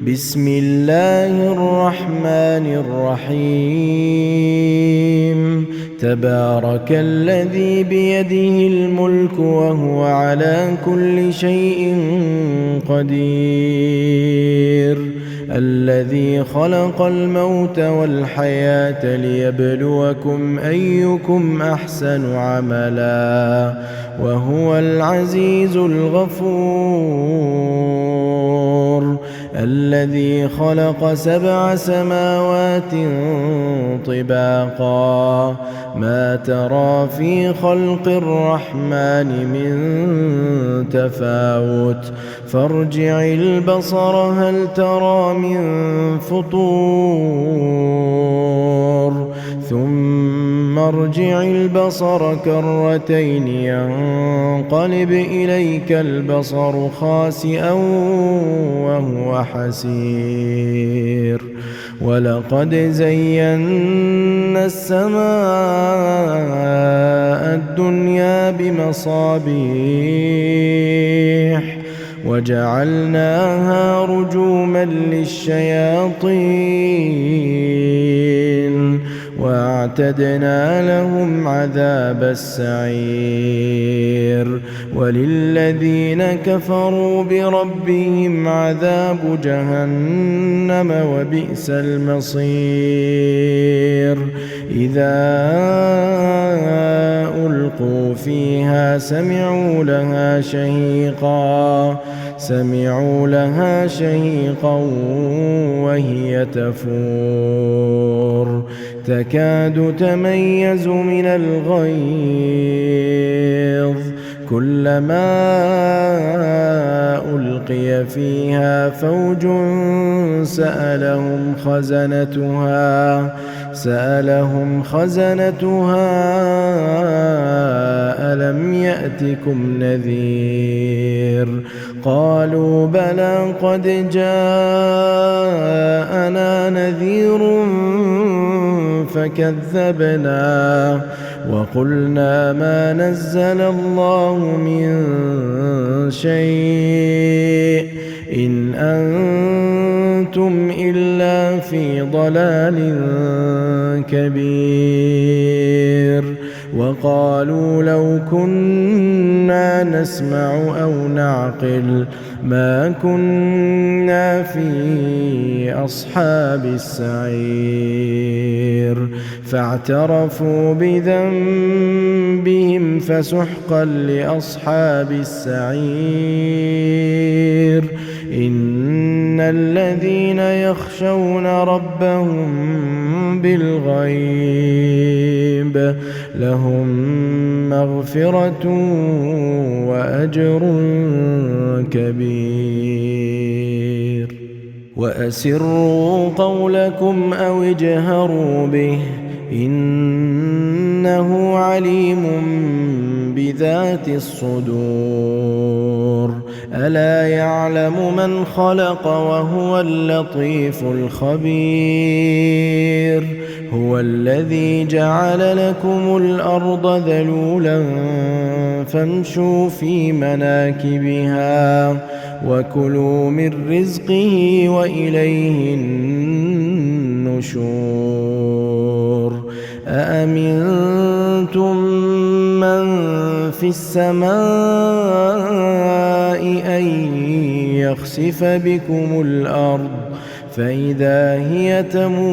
بسم الله الرحمن الرحيم تبارك الذي بيده الملك وهو على كل شيء قدير الذي خلق الموت والحياة ليبلوكم أيكم أحسن عملا وهو العزيز الغفور الذي خلق 7 سماوات طباقا ما ترى في خلق الرحمن من تفاوت فارجع البصر هل ترى من فطور ثم ارجع البصر كرتين ينقلب إليك البصر خاسئا وهو حسير ولقد زينا السماء الدنيا بمصابيح وجعلناها رجوما للشياطين وأعتدنا لهم عذاب السعير وللذين كفروا بربهم عذاب جهنم وبئس المصير إذا ألقوا فيها سمعوا لها شهيقا وهي تفور تكاد تميز من الغيظ كلما ألقي فيها فوج سألهم خزنتها ألم يأتكم نذير قالوا بلى قد جاءنا نذير فكذبنا وقلنا ما نزل الله من شيء إن أنتم إلا في ضلال كبير وقالوا لو كنا نسمع أو نعقل ما كنا في أصحاب السعير فاعترفوا بذنبهم فسحقا لأصحاب السعير إن الذين يخشون ربهم بالغيب لهم مغفرة وأجر كبير وأسروا قولكم أو اجهروا به إنه عليم بذات الصدور ألا يعلم من خلق وهو اللطيف الخبير هو الذي جعل لكم الأرض ذلولا فامشوا في مناكبها وكلوا من رزقه وإليه النشور أأمنتم من في السماء أن يخسف بكم الأرض فإذا هي تمور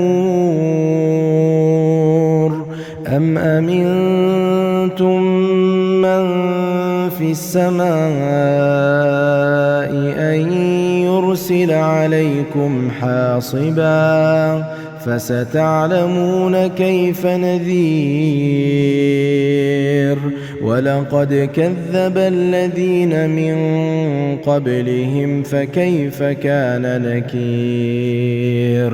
أم أمنتم من في السماء أن يرسل عليكم حاصبا فستعلمون كيف نذير ولقد كذب الذين من قبلهم فكيف كان نكير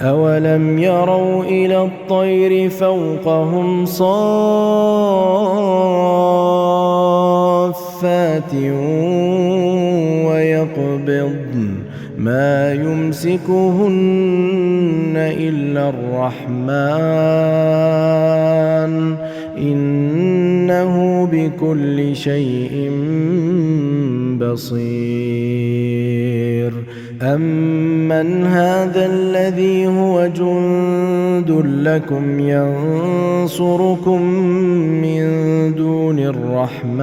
أولم يروا إلى الطير فوقهم صافات ويقبضن ما يمسكهن إلا الرحمن إنه بكل شيء بصير أَمَّنْ هَذَا الَّذِي هُوَ جُندٌ لَّكُمْ يَنصُرُكُم مِّن دُونِ الرَّحْمَٰنِ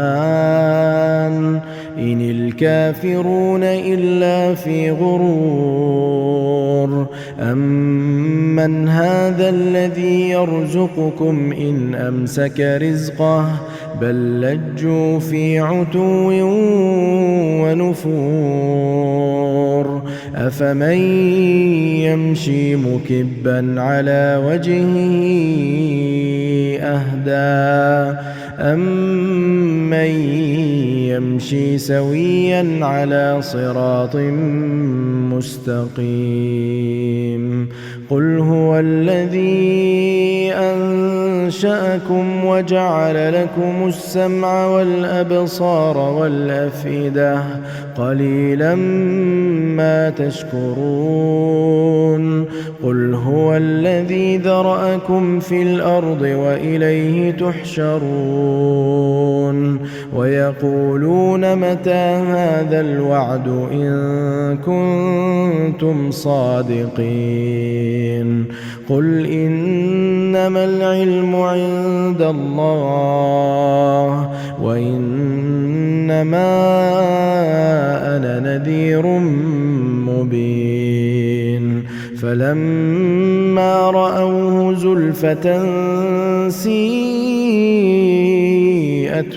إِنِ الْكَافِرُونَ إِلَّا فِي غُرُورٍ أَمَّنْ هَذَا الَّذِي يَرْزُقُكُمْ إِنْ أَمْسَكَ رِزْقَهُ بَل لَّجُّوا فِي عُتُوٍّ وَنُفُورٍ أَفَمَن يَمْشِي مُكِبًّا عَلَىٰ وَجْهِهِ أَهْدَىٰ أَمَّن يَمْشِي سَوِيًّا عَلَىٰ صِرَاطٍ مُّسْتَقِيمٍ قُلْ هُوَ الَّذِي أَنشَأَكُمْ وَجَعَلَ لَكُمُ السَّمْعَ وَالْأَبْصَارَ وَالْأَفْئِدَةَ قَلِيلًا مَّا تَشْكُرُونَ قُلْ هُوَ الَّذِي ذَرَأَكُمْ فِي الْأَرْضِ وَإِلَيْهِ تُحْشَرُونَ وَيَقُولُونَ مَتَىٰ هَٰذَا الْوَعْدُ إِن كُنتُمْ صَادِقِينَ قُلْ إِنَّمَا الْعِلْمُ عِندَ اللَّهِ وَإِنَّمَا أَنَا نَذِيرٌ مُّبِينٌ فَلَمَّا رَأَوْهُ زُلْفَةً سِيئَتْ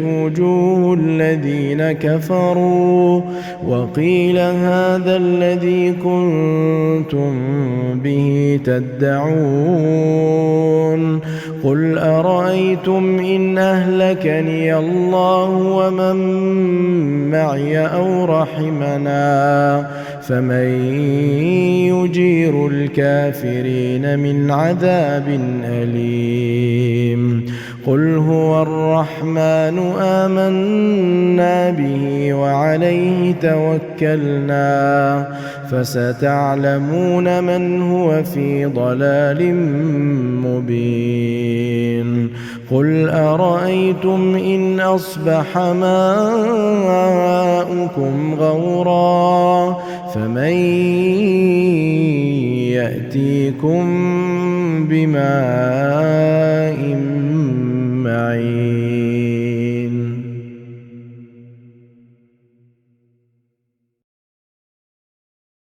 وُجُوهُ الَّذِينَ كَفَرُوا وَقِيلَ هَٰذَا الَّذِي كُنتُم بِهِ تَدَّعُونَ قُلْ أَرَأَيْتُمْ إِنْ أَهْلَكَنِيَ اللَّهُ وَمَن مَّعِيَ أَوْ رَحِمَنَا فَمَن يُجِيرُ الْكَافِرِينَ مِنْ عَذَابٍ أَلِيمٍ قُلْ هُوَ الرَّحْمَٰنُ آمَنَّا بِهِ وَعَلَيْهِ تَوَكَّلْنَا فَسَتَعْلَمُونَ مَنْ هُوَ فِي ضَلَالٍ مُّبِينٍ قُلْ أَرَأَيْتُمْ إِنْ أَصْبَحَ مَاؤُكُمْ غَوْرًا فَمَن يَأْتِيكُم بِمَاءٍ مَّعِينٍ